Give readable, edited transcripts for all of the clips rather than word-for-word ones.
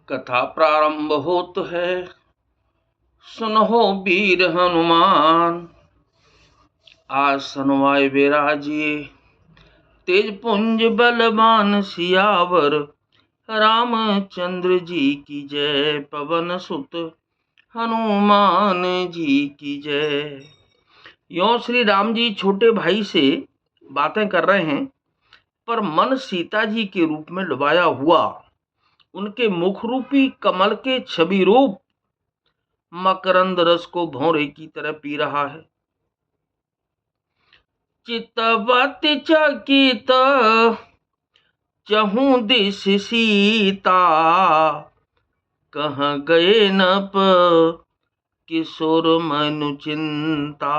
कथा प्रारंभ होत है। सुनहो वीर हनुमान, आज सनवाय विराजिए। तेज पुंज बलवान सियावर, रामचंद्र जी की जय। पवन सुत हनुमान जी की जय। यो श्री राम जी छोटे भाई से बातें कर रहे हैं, पर मन सीता जी के रूप में डुबाया हुआ उनके मुख रूपी कमल के छवि रूप मकरंद रस को भौरे की तरह पी रहा है। चितवति चकित चहु दिस सीता, कहाँ गए नप किशोर मनु चिंता।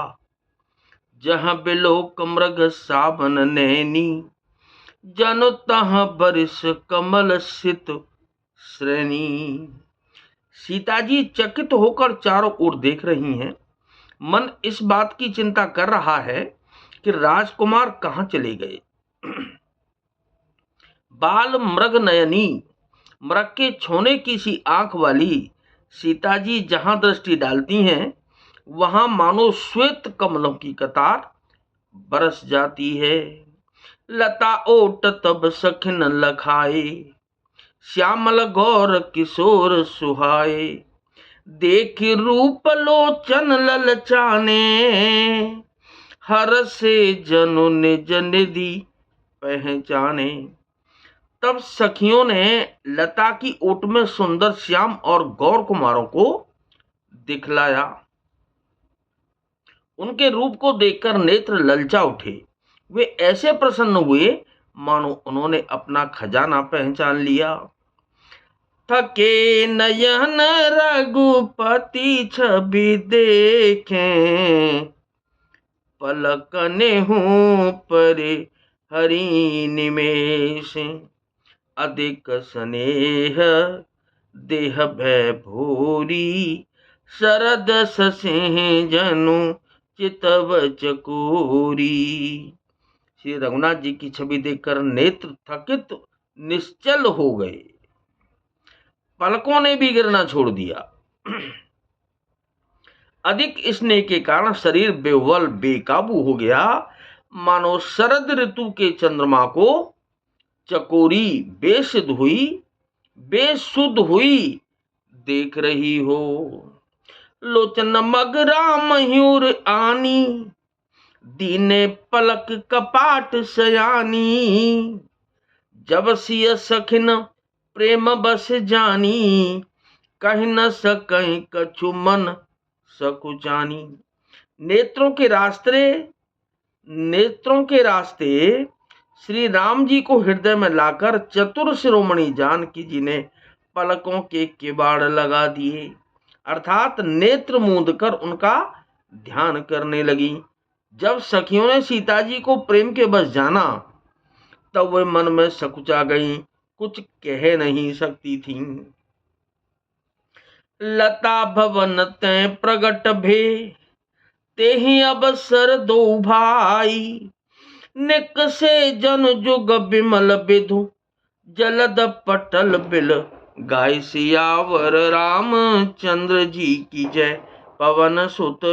जहाँ बिलोक मृग सावन नैनी, जनु तहाँ बरिस कमल सित श्रेणी। सीता जी चकित होकर चारों ओर देख रही हैं। मन इस बात की चिंता कर रहा है कि राजकुमार कहाँ चले गए। बाल मृग नयनी, मृग के छोने की सी आंख वाली सीता जी जहां दृष्टि डालती हैं, वहां मानो श्वेत कमलों की कतार बरस जाती है। लता ओट तब सखिन लखाए, श्यामल गौर किशोर सुहाए। देख रूप लोचन ललचाने, हर से जनु निज निधि पहचाने। तब सखियों ने लता की ओट में सुंदर श्याम और गौर कुमारों को दिखलाया। उनके रूप को देखकर नेत्र ललचा उठे। वे ऐसे प्रसन्न हुए मानो उन्होंने अपना खजाना पहचान लिया। थके नयन रघुपति छवि देखें, पलकने हूँ परे हरि निमेष। अधिक स्नेह देह भय भूरी, शरद सिंह जनु चितव चकोरी। श्री रघुनाथ जी की छवि देखकर नेत्र थकित निश्चल हो गए, पलकों ने भी गिरना छोड़ दिया। अधिक स्नेह के कारण शरीर बेवल बेकाबू हो गया, मानो शरद ऋतु के चंद्रमा को चकोरी बेसुध हुई देख रही हो। लोचन मगरा मयूर आनी, दीने पलक कपाट सयानी। जब सिय सखिन प्रेम बस जानी, कहीं न सकहीं कछु मन सकुचानी। नेत्रों के रास्ते श्री राम जी को हृदय में लाकर चतुर शिरोमणि जानकी जी ने पलकों के किवाड़ लगा दिए, अर्थात नेत्र मूंद कर उनका ध्यान करने लगी। जब सखियों ने सीता जी को प्रेम के बस जाना, तब वे मन में सकुचा गईं, कुछ कह नहीं सकती थीं। लता भवन तै प्रगट भे, तेहि अवसर दो भाई। निकसे जन जुग बिमल विधु, जलद पटल बिल गाय। सियावर रामचंद्र जी की जय, पवन सुत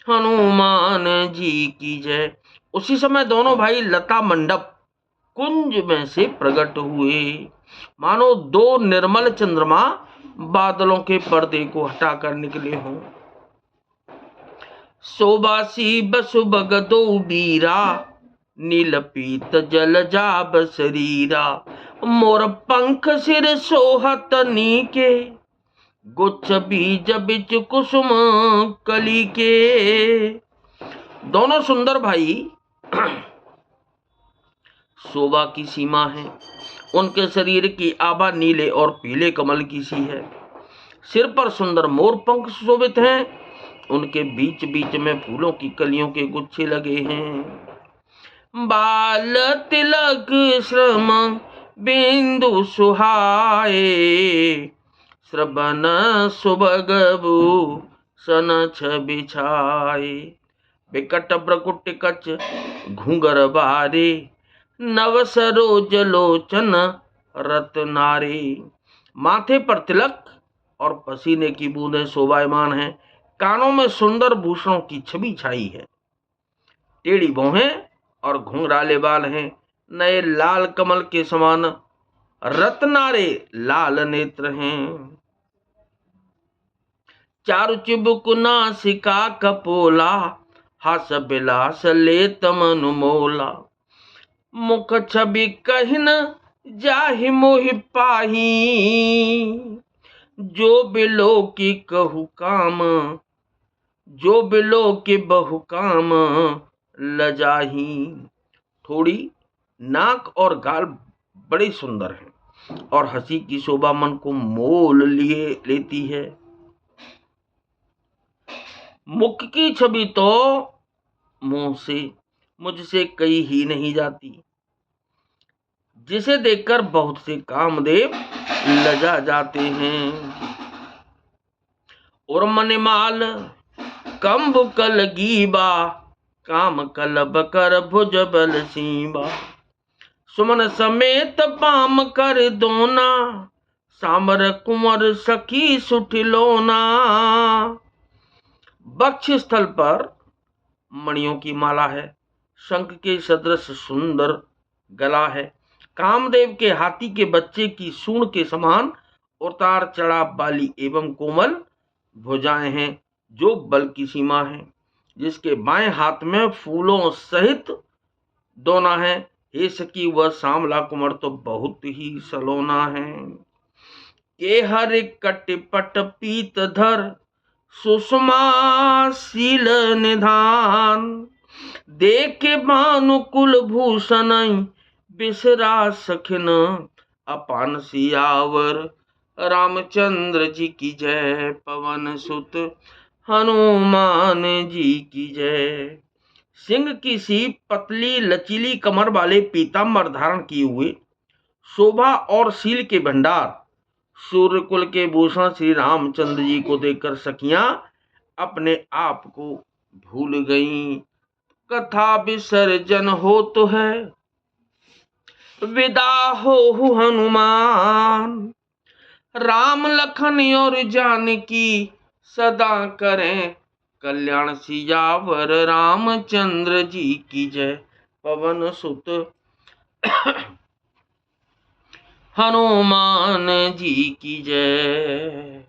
हनुमान जी की जय। उसी समय दोनों भाई लता मंडप कुंज में से प्रकट हुए, मानो दो निर्मल चंद्रमा बादलों के पर्दे को हटाकर निकले हों। सोबासी बसु बगदो बीरा, नील पीत जल जाब शरीरा। मोर पंख सिर सोहत नीके, गुच्छ बीज बिच कुसुम कली के। दोनों सुंदर भाई शोभा की सीमा है। उनके शरीर की आभा नीले और पीले कमल की सी है। सिर पर सुंदर मोर पंख शोभित हैं। उनके बीच बीच में फूलों की कलियों के गुच्छे लगे हैं। बाल तिलक श्रम बिंदु सुहाए, श्रवण सुभगबू सन छवि छाए। विकट ब्रकुट कच घूंगर बारे, नव सरोज लोचन रत्नारे। माथे पर तिलक और पसीने की बूंदें शोभायमान हैं। कानों में सुंदर भूषणों की छवि छाई है। टेढ़ी भौहें और घुंघराले बाल हैं। नए लाल कमल के समान रत्नारे लाल नेत्र हैं। चारु चिबुक नासिका कपोला, हास बिलास ले तमनु मोला। मुख छवि कहिन जाहि मोहि पाही, जो बिलो की कहु काम, जो बिलो के बहु काम लजाही। थोड़ी नाक और गाल बड़े सुंदर हैं और हंसी की शोभा मन को मोल लिए लेती है। मुख की छवि तो मुंह से मुझसे कही ही नहीं जाती, जिसे देखकर बहुत से कामदेव लजा जाते हैं। और मनिमाल कंब कल गीबा, काम कलब कर भुज बल सीबा। सुमन समेत पाम कर दोना, सामर कुंवर सखी सुठिलोना। वक्ष स्थल पर मणियों की माला है। शंख के सदृश सुंदर गला है। कामदेव के हाथी के बच्चे की सूंड के समान उतार चढ़ाव वाली एवं कोमल भुजाएं हैं, जो बल की सीमा है। जिसके बाएं हाथ में फूलों सहित दोना है। हे सखी, वह सांवला कुंवर तो बहुत ही सलोना है। के हर कटिपट पीत धर, सुषमा शील निधान। देखे भानुकुल भूषण, बिसरा सखिन अपान सियावर। रामचंद्र जी की जय, पवन सुत हनुमान जी की जय। सिंह की सी पतली लचीली कमर वाले पीताम्बर धारण किए हुए, शोभा और शील के भंडार सूर्यकुल के भूषण श्री रामचंद्र जी को देखकर सखियां अपने आप को भूल गईं। कथा विसर्जन हो तो है, विदा हो हनुमान। राम लखन और जानकी सदा करें कल्याण सियावर। रामचंद्र जी की जय, पवन सुत हनुमान जी की जय।